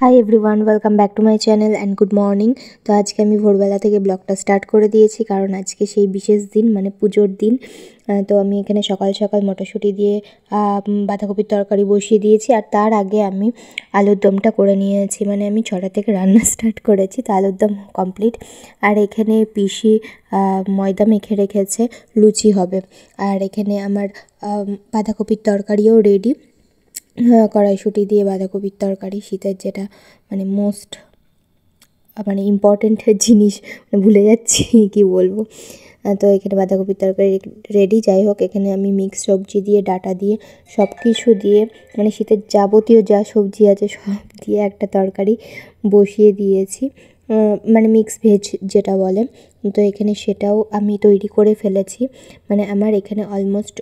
Hi everyone, welcome back to my channel and good morning. তো আজকে আমি ভোরবেলা থেকে ব্লগটা স্টার্ট করে দিয়েছি, কারণ আজকে সেই বিশেষ দিন, মানে পুজোর দিন। তো আমি এখানে সকাল সকাল মটরশুঁটি দিয়ে বাঁধাকপির তরকারি বসিয়ে দিয়েছি, আর তার আগে আমি আলুর দমটা করে নিয়েছি। মানে আমি 6টা থেকে রান্না স্টার্ট করেছি, তো আলুর দম কমপ্লিট। আর এখানে পিসি ময়দা মেখে রেখেছে, লুচি হবে। আর এখানে আমার বাঁধাকপির তরকারিও রেডি। কড়াইশুঁটি দিয়ে বাঁধাকপির তরকারি, শীতের যেটা মানে মোস্ট মানে ইম্পর্ট্যান্ট জিনিস, ভুলে যাচ্ছি কি বলবো। তো এখানে বাঁধাকপির তরকারি রেডি। যাই হোক, এখানে আমি মিক্স সবজি দিয়ে, ডাটা দিয়ে, সব কিছু দিয়ে, মানে শীতের যাবতীয় যা সবজি আছে সব দিয়ে একটা তরকারি বসিয়ে দিয়েছি, মানে মিক্স ভেজ যেটা বলে। তো এখানে সেটাও আমি তৈরি করে ফেলেছি। মানে আমার এখানে অলমোস্ট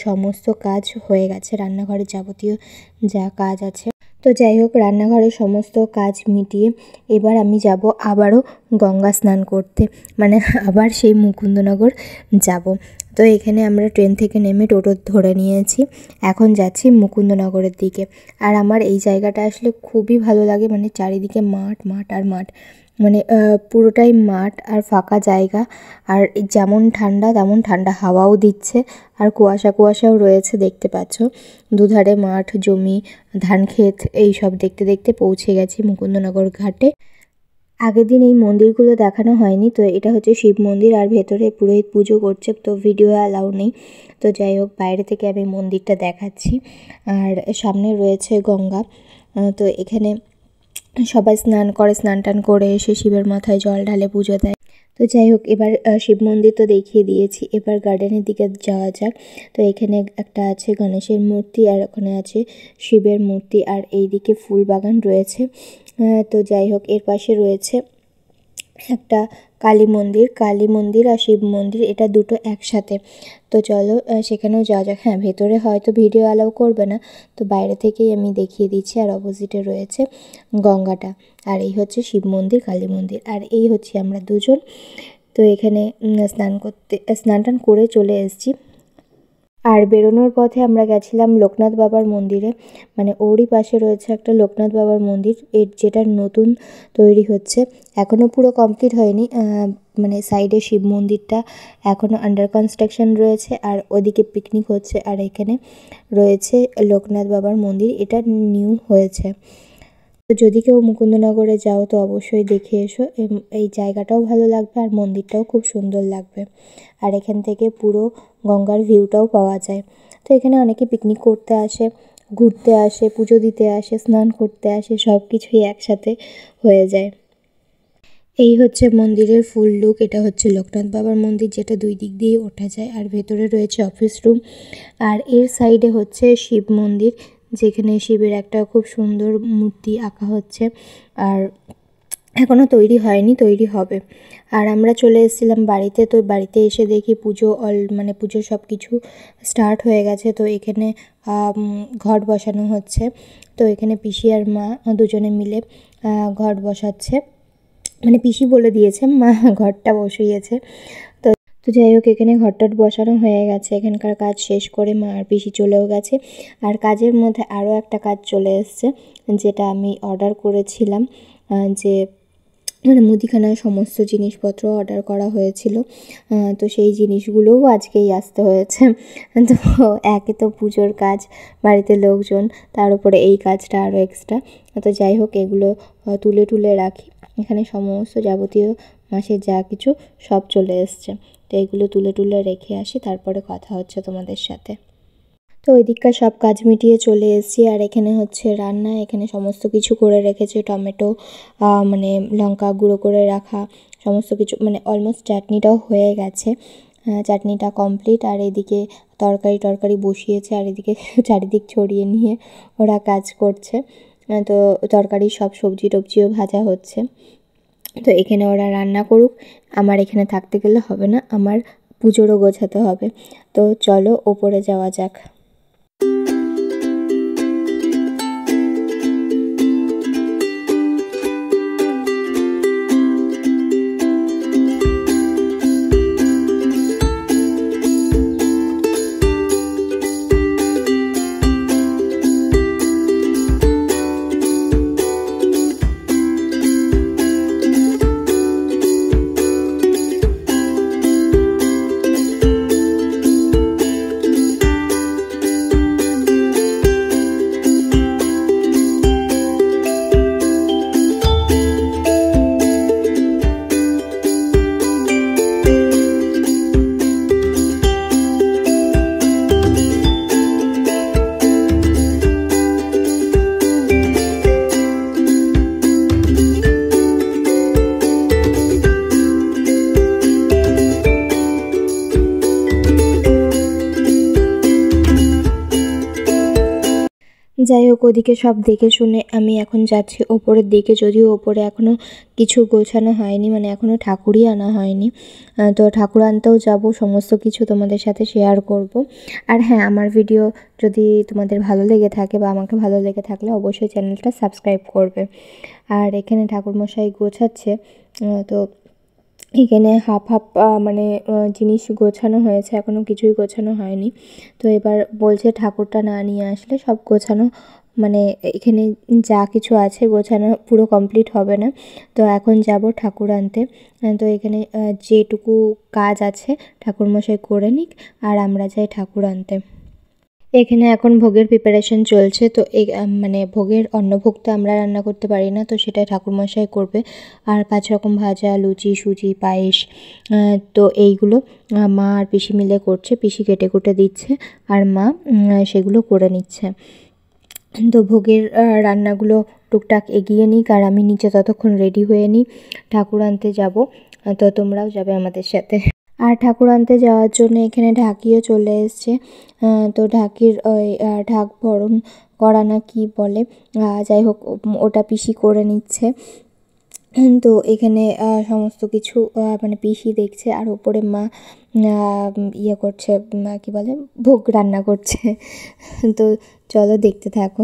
সমস্ত কাজ হয়ে গেছে, রান্নাঘরের যাবতীয় যা কাজ আছে। তো যাই হোক, রান্নাঘরের সমস্ত কাজ মিটিয়ে এবার আমি যাব আবারও গঙ্গা স্নান করতে, মানে আবার সেই মুকুন্দনগর যাব। তো এখানে আমরা ট্রেন থেকে নেমে টোটো ধরে নিয়েছি, এখন যাচ্ছি মুকুন্দনগরের দিকে। আর আমার এই জায়গাটা আসলে খুবই ভালো লাগে, মানে চারিদিকে মাঠ মাঠ আর মাঠ, মানে পুরোটাই মাঠ আর ফাঁকা জায়গা। আর যেমন ঠান্ডা তেমন ঠান্ডা হাওয়াও দিচ্ছে, আর কুয়াশা কুয়াশাও রয়েছে, দেখতে পাচ্ছ। দুধারে মাঠ, জমি, ধান ক্ষেত, এই সব দেখতে দেখতে পৌঁছে গেছি মুকুন্দনগর ঘাটে। আগের দিন এই মন্দিরগুলো দেখানো হয়নি, তো এটা হচ্ছে শিব মন্দির, আর ভেতরে পুরোহিত পুজো করছে, তো ভিডিও অ্যালাউ নেই। তো যাই হোক, বাইরে থেকে আমি মন্দিরটা দেখাচ্ছি। আর সামনে রয়েছে গঙ্গা। তো এখানে সবাই স্নান করে, স্নান টান করে এসে শিবের মাথায় জল ঢালে, পুজো দেয়। তো যাই হোক, এবার শিব মন্দির তো দেখিয়ে দিয়েছি, এবার গার্ডেনের দিকে যাওয়া যাক। তো এখানে একটা আছে গণেশের মূর্তি, আর ওখানে আছে শিবের মূর্তি, আর এই দিকে ফুল বাগান রয়েছে। তো যাই হোক, এর পাশে রয়েছে একটা কালী মন্দির আর শিব মন্দির, এটা দুটো একসাথে। তো চলো সেখানেও যাওয়া যাক। হ্যাঁ, ভেতরে হয়তো ভিডিও অ্যালাউ করবে না, তো বাইরে থেকেই আমি দেখিয়ে দিচ্ছি। আর অপোজিটে রয়েছে গঙ্গাটা, আর এই হচ্ছে শিব মন্দির, কালী মন্দির, আর এই হচ্ছে আমরা দুজন। তো এখানে স্নান টান করে চলে এসেছি। আর বেরোনোর পথে আমরা গেছিলাম লোকনাথ বাবার মন্দিরে, মানে ওরই পাশে রয়েছে একটা লোকনাথ বাবার মন্দির, যেটা নতুন তৈরি হচ্ছে, এখনও পুরো কমপ্লিট হয়নি। মানে সাইডে শিব মন্দিরটা এখনও আন্ডার কনস্ট্রাকশন রয়েছে, আর ওদিকে পিকনিক হচ্ছে, আর এখানে রয়েছে লোকনাথ বাবার মন্দির, এটা নিউ হয়েছে। তো যদি কেউ মুকুন্দনগরে যাও তো অবশ্যই দেখে এসো, এই জায়গাটাও ভালো লাগবে আর মন্দিরটাও খুব সুন্দর লাগবে। আর এখান থেকে পুরো গঙ্গার ভিউটাও পাওয়া যায়। তো এখানে অনেকে পিকনিক করতে আসে, ঘুরতে আসে, পুজো দিতে আসে, স্নান করতে আসে, সব কিছুই একসাথে হয়ে যায়। এই হচ্ছে মন্দিরের ফুল লুক। এটা হচ্ছে লোকনাথ বাবার মন্দির, যেটা দুই দিক দিয়ে ওঠা যায়, আর ভেতরে রয়েছে অফিস রুম। আর এর সাইডে হচ্ছে শিব মন্দির, যেখানে শিবের একটা খুব সুন্দর মূর্তি আঁকা হচ্ছে, আর এখনও তৈরি হয়নি, তৈরি হবে। আর আমরা চলে এসেছিলাম বাড়িতে। তো বাড়িতে এসে দেখি মানে পুজো সব কিছু স্টার্ট হয়ে গেছে। তো এখানে ঘট বসানো হচ্ছে। তো এখানে পিসি আর মা দুজনে মিলে ঘট বসাচ্ছে, মানে পিসি বলে দিয়েছে, মা ঘরটা বসিয়েছে। তো তো যাই হোক, এখানে ঘরটট বসানো হয়ে গেছে, এখানকার কাজ শেষ করে মা আর পিসি চলেও গেছে। আর কাজের মধ্যে আরও একটা কাজ চলে এসছে, যেটা আমি অর্ডার করেছিলাম, যে মানে মুদিখানার সমস্ত জিনিসপত্র অর্ডার করা হয়েছিল। তো সেই জিনিসগুলোও আজকেই আসতে হয়েছে। তো একে তো পুজোর কাজ, বাড়িতে লোকজন, তার উপরে এই কাজটা আরও এক্সট্রা। তো যাই হোক, এগুলো তুলে রাখি। এখানে সমস্ত যাবতীয় মাসের যা কিছু সব চলে এসছে। তো এগুলো তুলে রেখে আসি, তারপরে কথা হচ্ছে তোমাদের সাথে। তো ওই দিককার সব কাজ মিটিয়ে চলে এসেছি। আর এখানে হচ্ছে রান্না, এখানে সমস্ত কিছু করে রেখেছে, টমেটো, মানে লঙ্কা গুঁড়ো করে রাখা সমস্ত কিছু, মানে অলমোস্ট চাটনিটাও হয়ে গেছে, চাটনিটা কমপ্লিট। আর এদিকে তরকারি বসিয়েছে, আর এদিকে চারিদিক ছড়িয়ে নিয়ে ওরা কাজ করছে। তো তরকারির সব সবজি টবজিও ভাজা হচ্ছে। তো এখানে ওরা রান্না করুক, আমার এখানে থাকতে গেলে হবে না, আমার পুজোরও গোছাতে হবে। তো চলো ওপরে যাওয়া যাক। যাই হোক, ওদিকে সব দেখে শুনে আমি এখন যাচ্ছি ওপরের দিকে, যদিও ওপরে এখনও কিছু গোছানো হয়নি, মানে এখনও ঠাকুরই আনা হয়নি। তো ঠাকুর আনতেও যাব, সমস্ত কিছু তোমাদের সাথে শেয়ার করব। আর হ্যাঁ, আমার ভিডিও যদি তোমাদের ভালো লেগে থাকে বা আমাকে ভালো লেগে থাকলে অবশ্যই চ্যানেলটা সাবস্ক্রাইব করবে। আর এখানে ঠাকুরমশাই গোছাচ্ছে, তো এখানে হাফ হাফ মানে জিনিস গোছানো হয়েছে, এখনও কিছুই গোছানো হয়নি। তো এবার বলছে ঠাকুরটা না নিয়ে আসলে সব গোছানো, মানে এখানে যা কিছু আছে গোছানো পুরো কমপ্লিট হবে না। তো এখন যাব ঠাকুর আনতে। তো এখানে যেটুকু কাজ আছে ঠাকুরমশাই করে নিক, আর আমরা যাই ঠাকুর আনতে। এখানে এখন ভোগের প্রিপারেশন চলছে। তো এই মানে ভোগের অন্নভোগ তো আমরা রান্না করতে পারি না, তো সেটাই ঠাকুরমশাই করবে। আর 5 রকম ভাজা, লুচি, সুজি, পায়েস, তো এইগুলো মা আর পিসি মিলে করছে। পিসি কেটে কুটে দিচ্ছে আর মা সেগুলো করে নিচ্ছে। তো ভোগের রান্নাগুলো টুকটাক এগিয়ে নিক, আর আমি নিচে ততক্ষণ রেডি হয়ে নিই, ঠাকুর আনতে যাব। তো তোমরাও যাবে আমাদের সাথে। আর ঠাকুর আনতে যাওয়ার জন্য এখানে ঢাকিও চলে এসছে। তো ঢাকির ওই ঢাক বরণ করা না কি বলে, যাই হোক ওটা পিসি করে নিচ্ছে। তো এখানে সমস্ত কিছু মানে পিসি দেখছে, আর ওপরে মা ইয়ে করছে, কি বলে, ভোগ রান্না করছে। তো চলো দেখতে থাকো।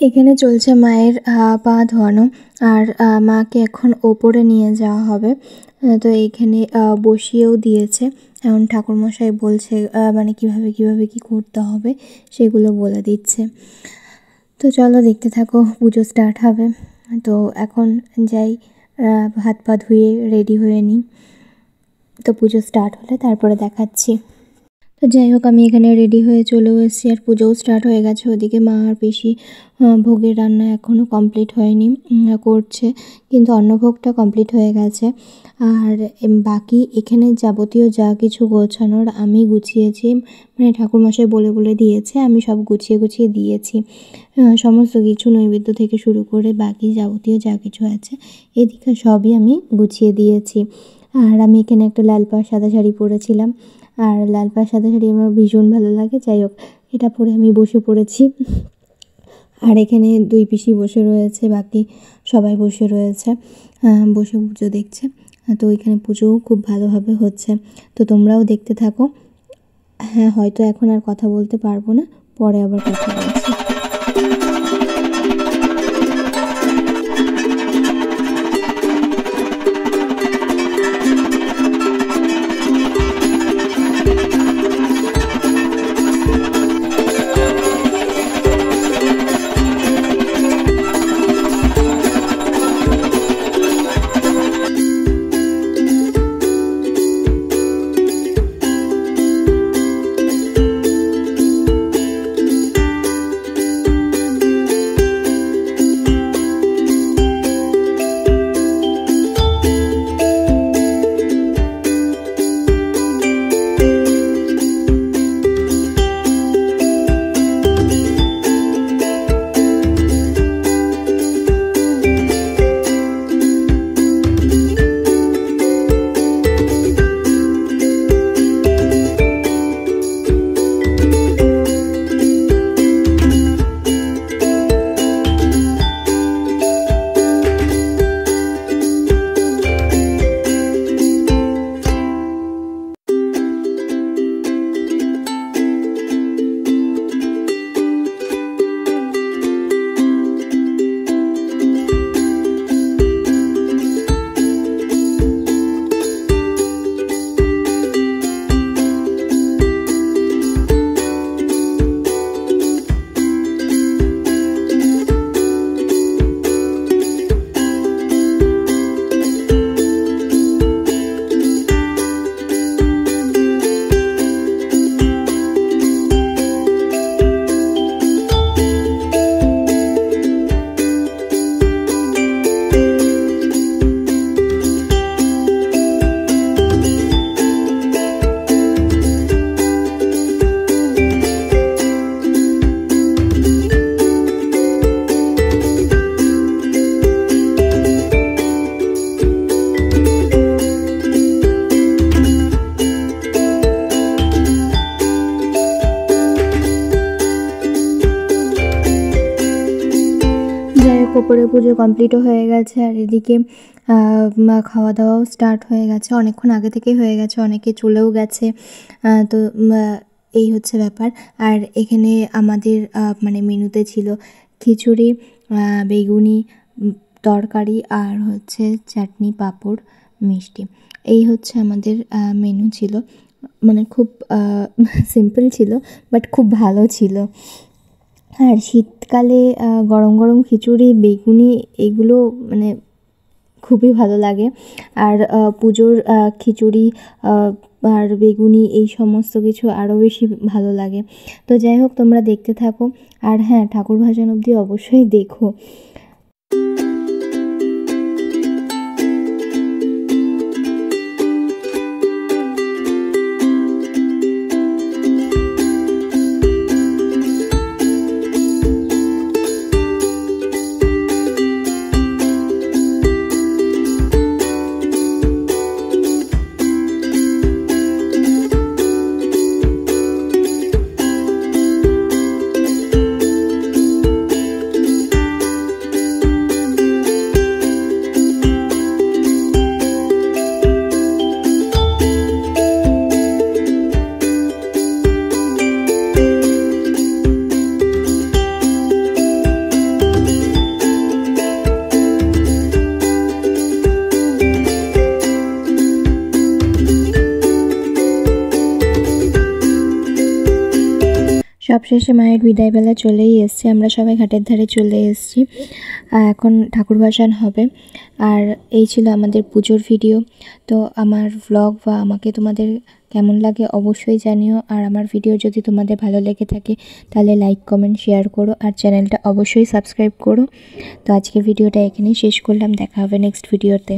এখানে চলছে মায়ের পা ধোয়ানো, আর মাকে এখন ওপরে নিয়ে যাওয়া হবে। তো এইখানে বসিয়েও দিয়েছে। এখন ঠাকুরমশাই বলছে মানে কিভাবে কি করতে হবে সেগুলো বলে দিচ্ছে। তো চলো দেখতে থাকো, পুজো স্টার্ট হবে। তো এখন যাই, হাত পা ধুয়ে রেডি হয়ে নিই। তো পুজো স্টার্ট হলে তারপরে দেখাচ্ছি। তো যাই হোক, আমি এখানে রেডি হয়ে চলেও এসেছি, আর পুজোও স্টার্ট হয়ে গেছে। ওদিকে মা আর পিসি ভোগের রান্না এখনও কমপ্লিট হয়নি, করছে, কিন্তু অন্নভোগটা কমপ্লিট হয়ে গেছে। আর বাকি এখানে যাবতীয় যা কিছু গোছানোর আমি গুছিয়েছি, মানে ঠাকুরমশাই বলে বলে দিয়েছে, আমি সব গুছিয়ে দিয়েছি। সমস্ত কিছু নৈবেদ্য থেকে শুরু করে বাকি যাবতীয় যা কিছু আছে এদিকে সবই আমি গুছিয়ে দিয়েছি। আর আমি এখানে একটা লাল পাড় সাদা শাড়ি পরেছিলাম, আর লাল পাড় সাদা শাড়ি আমার ভীষণ ভালো লাগে। যাই হোক, এটা পরে আমি বসে পড়েছি। আর এখানে 2 পিসি বসে রয়েছে, বাকি সবাই বসে রয়েছে, বসে পুজো দেখছে। তো এখানে পুজোও খুব ভালোভাবে হচ্ছে। তো তোমরাও দেখতে থাকো। হ্যাঁ, হয়তো এখন আর কথা বলতে পারবো না, পরে আবার কথা বলছি। করে পুজো কমপ্লিটও হয়ে গেছে, আর এদিকে খাওয়া দাওয়াও স্টার্ট হয়ে গেছে, অনেকক্ষণ আগে থেকেই হয়ে গেছে, অনেকে চলেও গেছে। তো এই হচ্ছে ব্যাপার। আর এখানে আমাদের মানে মেনুতে ছিল খিচুড়ি, বেগুনি তরকারি, আর হচ্ছে চাটনি, পাঁপড়, মিষ্টি। এই হচ্ছে আমাদের মেনু ছিল। মানে খুব সিম্পল ছিল, বাট খুব ভালো ছিল। আর শীতকালে গরম গরম খিচুড়ি, বেগুনি এগুলো মানে খুবই ভালো লাগে। আর পুজোর খিচুড়ি আর বেগুনি এই সমস্ত কিছু আরও বেশি ভালো লাগে। তো যাই হোক, তোমরা দেখতে থাকো। আর হ্যাঁ, ঠাকুর ভাসান অবধি অবশ্যই দেখো। সবশেষে মায়ের বিদায়বেলা চলেই এসছে, আমরা সবাই ঘাটের ধারে চলে এসেছি। এখন ঠাকুর ভাসান হবে। আর এই ছিল আমাদের পুজোর ভিডিও। তো আমার ভ্লগ বা আমাকে তোমাদের কেমন লাগে অবশ্যই জানিও। আর আমার ভিডিও যদি তোমাদের ভালো লেগে থাকে তাহলে লাইক, কমেন্ট, শেয়ার করো, আর চ্যানেলটা অবশ্যই সাবস্ক্রাইব করো। তো আজকের ভিডিওটা এখানেই শেষ করলাম, দেখা হবে নেক্সট ভিডিওতে।